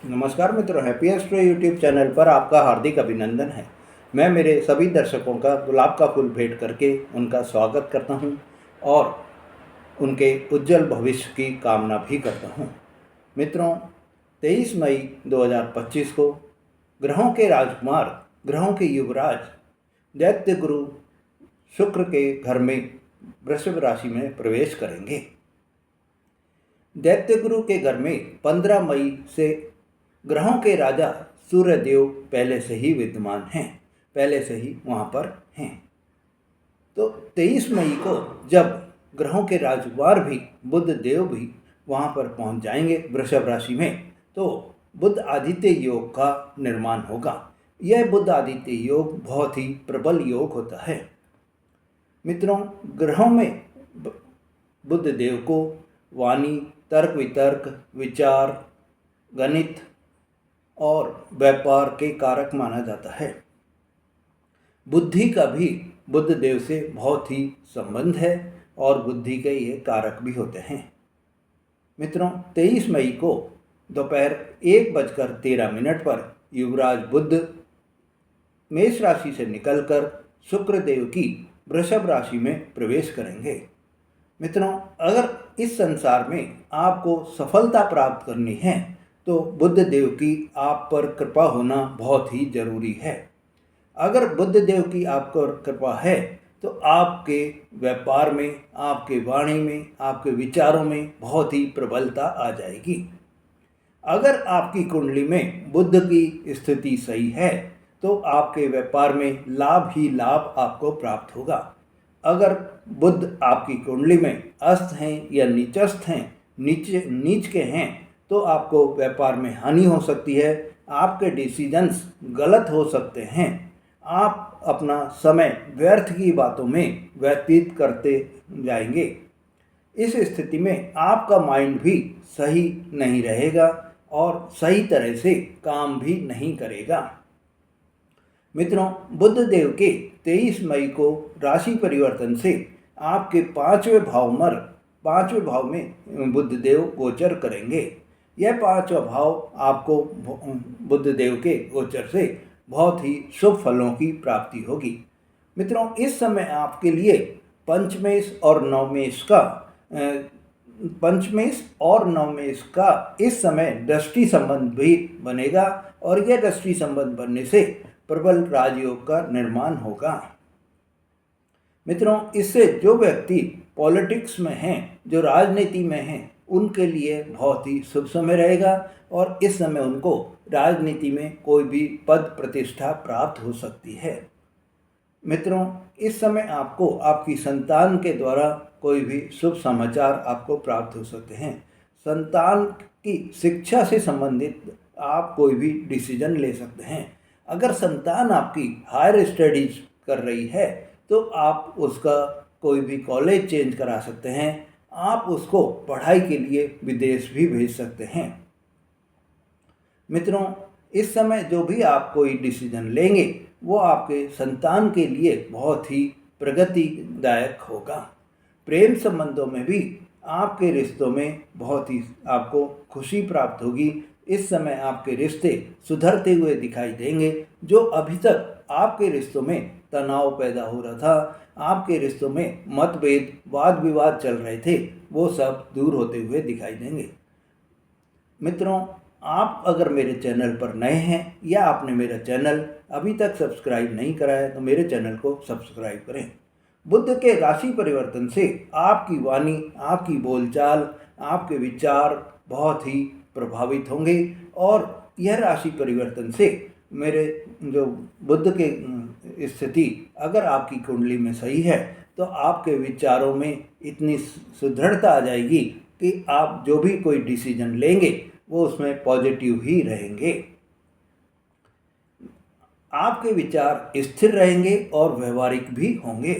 नमस्कार मित्रों, happy astro YouTube channel पर आपका हार्दिक अभिनंदन है। मैं मेरे सभी दर्शकों का गुलाब का फूल भेंट करके उनका स्वागत करता हूं और उनके उज्जवल भविष्य की कामना भी करता हूं। मित्रों, 23 मई 2025 को ग्रहों के राजकुमार, ग्रहों के युवराज दैत्य गुरु शुक्र के घर में वृषभ राशि में प्रवेश करेंगे। दैत्य गुरु के घर में 15 मई से ग्रहों के राजा सूर्य देव पहले से ही विद्यमान हैं, पहले से ही वहाँ पर हैं। तो 23 मई को जब ग्रहों के राजकुमार भी, बुध देव भी वहाँ पर पहुँच जाएंगे वृषभ राशि में, तो बुध आदित्य योग का निर्माण होगा। यह बुध आदित्य योग बहुत ही प्रबल योग होता है। मित्रों, ग्रहों में बुध देव को वाणी, तर्क वितर्क, विचार, गणित और व्यापार के कारक माना जाता है। बुद्धि का भी बुध देव से बहुत ही संबंध है और बुद्धि के ये कारक भी होते हैं। मित्रों, 23 मई को दोपहर 1:13 पर युवराज बुध मेष राशि से निकलकर शुक्र देव की वृषभ राशि में प्रवेश करेंगे। मित्रों, अगर इस संसार में आपको सफलता प्राप्त करनी है तो बुध देव की आप पर कृपा होना बहुत ही जरूरी है। अगर बुध देव की आप पर कृपा है तो आपके व्यापार में, आपके वाणी में, आपके विचारों में बहुत ही प्रबलता आ जाएगी। अगर आपकी कुंडली में बुध की स्थिति सही है तो आपके व्यापार में लाभ ही लाभ आपको प्राप्त होगा। अगर बुध आपकी कुंडली में अस्त हैं या नीचस्थ हैं, नीच के हैं, तो आपको व्यापार में हानि हो सकती है। आपके डिसीजंस गलत हो सकते हैं। आप अपना समय व्यर्थ की बातों में व्यतीत करते जाएंगे। इस स्थिति में आपका माइंड भी सही नहीं रहेगा और सही तरह से काम भी नहीं करेगा। मित्रों, बुध देव के 23 मई को राशि परिवर्तन से आपके पांचवें भाव में बुध देव गोचर करेंगे। यह पांचवा भाव आपको बुध देव के गोचर से बहुत ही शुभ फलों की प्राप्ति होगी। मित्रों, इस समय आपके लिए पंचमेश और नवमेश का इस समय दृष्टि संबंध भी बनेगा और यह दृष्टि संबंध बनने से प्रबल राजयोग का निर्माण होगा। मित्रों, इससे जो व्यक्ति पॉलिटिक्स में हैं, जो राजनीति में हैं, उनके लिए बहुत ही शुभ समय रहेगा और इस समय उनको राजनीति में कोई भी पद प्रतिष्ठा प्राप्त हो सकती है। मित्रों, इस समय आपको आपकी संतान के द्वारा कोई भी शुभ समाचार आपको प्राप्त हो सकते हैं। संतान की शिक्षा से संबंधित आप कोई भी डिसीजन ले सकते हैं। अगर संतान आपकी हायर स्टडीज कर रही है तो आप उसका कोई भी कॉलेज चेंज करा सकते हैं। आप उसको पढ़ाई के लिए विदेश भी भेज सकते हैं। मित्रों, इस समय जो भी आप कोई डिसीजन लेंगे वो आपके संतान के लिए बहुत ही प्रगतिदायक होगा। प्रेम संबंधों में भी आपके रिश्तों में बहुत ही आपको खुशी प्राप्त होगी। इस समय आपके रिश्ते सुधरते हुए दिखाई देंगे। जो अभी तक आपके रिश्तों में तनाव पैदा हो रहा था, आपके रिश्तों में मतभेद, वाद विवाद चल रहे थे, वो सब दूर होते हुए दिखाई देंगे। मित्रों, आप अगर मेरे चैनल पर नए हैं या आपने मेरा चैनल अभी तक सब्सक्राइब नहीं करा है तो मेरे चैनल को सब्सक्राइब करें। बुध के राशि परिवर्तन से आपकी वाणी, आपकी बोलचाल, आपके विचार बहुत ही प्रभावित होंगे और यह राशि परिवर्तन से मेरे जो बुध के स्थिति अगर आपकी कुंडली में सही है तो आपके विचारों में इतनी सुदृढ़ता आ जाएगी कि आप जो भी कोई डिसीजन लेंगे वो उसमें पॉजिटिव ही रहेंगे। आपके विचार स्थिर रहेंगे और व्यवहारिक भी होंगे।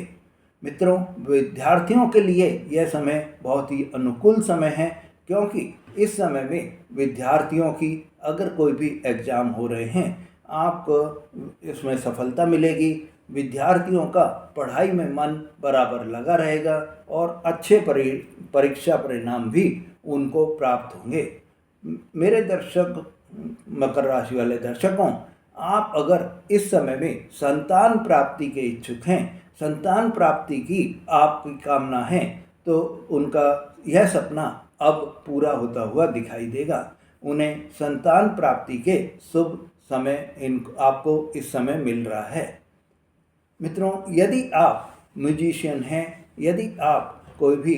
मित्रों, विद्यार्थियों के लिए यह समय बहुत ही अनुकूल समय है, क्योंकि इस समय में विद्यार्थियों की अगर कोई भी एग्ज़ाम हो रहे हैं, आपको इसमें सफलता मिलेगी। विद्यार्थियों का पढ़ाई में मन बराबर लगा रहेगा और अच्छे परीक्षा परिणाम भी उनको प्राप्त होंगे। मेरे दर्शक मकर राशि वाले दर्शकों, आप अगर इस समय में संतान प्राप्ति के इच्छुक हैं, संतान प्राप्ति की आपकी कामना है, तो उनका यह सपना अब पूरा होता हुआ दिखाई देगा। उन्हें संतान प्राप्ति के शुभ समय आपको इस समय मिल रहा है। मित्रों, यदि आप म्यूजिशियन हैं, यदि आप कोई भी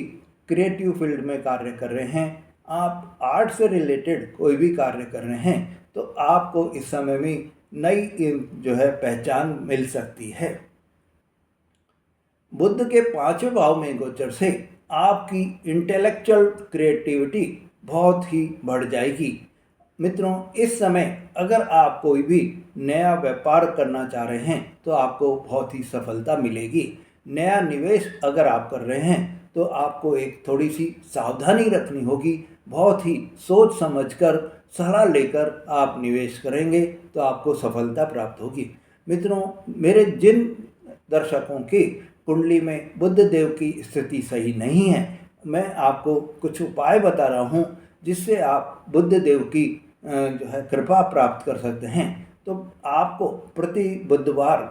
क्रिएटिव फील्ड में कार्य कर रहे हैं, आप आर्ट से रिलेटेड कोई भी कार्य कर रहे हैं, तो आपको इस समय में नई जो है पहचान मिल सकती है। बुध के 5वें भाव में गोचर से आपकी इंटेलेक्चुअल क्रिएटिविटी बहुत ही बढ़ जाएगी। मित्रों, इस समय अगर आप कोई भी नया व्यापार करना चाह रहे हैं तो आपको बहुत ही सफलता मिलेगी। नया निवेश अगर आप कर रहे हैं तो आपको एक थोड़ी सी सावधानी रखनी होगी। बहुत ही सोच समझकर सलाह लेकर आप निवेश करेंगे तो आपको सफलता प्राप्त होगी। मित्रों, मेरे जिन दर्शकों की कुंडली में बुध देव की स्थिति सही नहीं है, मैं आपको कुछ उपाय बता रहा हूँ जिससे आप बुध देव की जो है कृपा प्राप्त कर सकते हैं। तो आपको प्रति बुधवार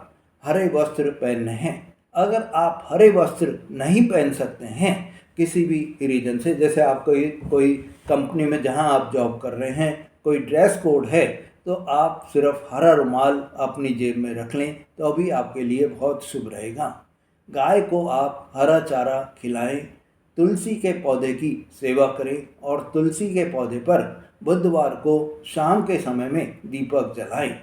हरे वस्त्र पहनने हैं। अगर आप हरे वस्त्र नहीं पहन सकते हैं किसी भी रीजन से, जैसे आप कोई कंपनी में जहां आप जॉब कर रहे हैं कोई ड्रेस कोड है, तो आप सिर्फ हरा रुमाल अपनी जेब में रख लें तो अभी आपके लिए बहुत शुभ रहेगा। गाय को आप हरा चारा खिलाएं, तुलसी के पौधे की सेवा करें और तुलसी के पौधे पर बुधवार को शाम के समय में दीपक जलाएं।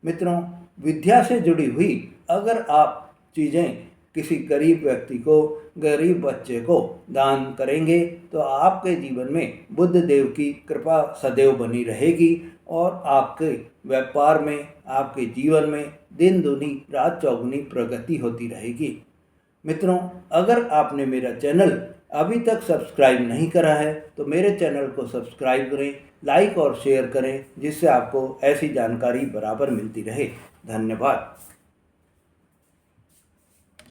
मित्रों, विद्या से जुड़ी हुई अगर आप चीज़ें किसी गरीब व्यक्ति को, गरीब बच्चे को दान करेंगे तो आपके जीवन में बुध देव की कृपा सदैव बनी रहेगी और आपके व्यापार में, आपके जीवन में दिन दूनी रात चौगुनी प्रगति होती रहेगी। मित्रों, अगर आपने मेरा चैनल अभी तक सब्सक्राइब नहीं करा है तो मेरे चैनल को सब्सक्राइब करें, लाइक और शेयर करें, जिससे आपको ऐसी जानकारी बराबर मिलती रहे। धन्यवाद।